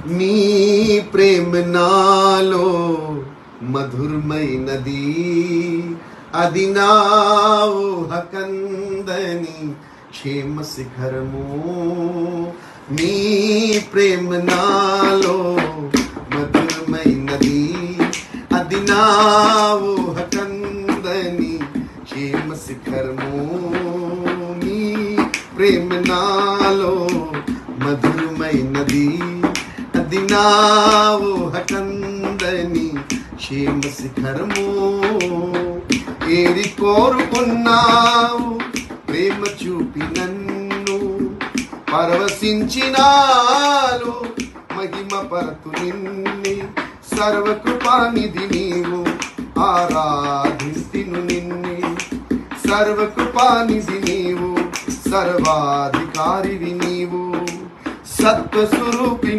నీ ప్రేమ నాలో మధురమైనది, అది నా ఊహకందని క్షేమ శిఖరము. నీ ప్రేమ నాలో మధురమైనది, అది నా ఊహకందని క్షేమ శిఖరము. నీ ప్రేమ నాలో మధురమైనది, అది నా ఊహకందని క్షేమ శిఖరము. ఏది కోరుకున్నావు ప్రేమ చూపి నన్ను, పరవశించినాలు మహిమ పరతు నిన్నే. సర్వకృపానిధి నీవు, ఆరాధింతిను నిన్నే. సర్వకృపానిధి నీవు, సర్వాధికారివి నీవు, సత్వస్వరూపి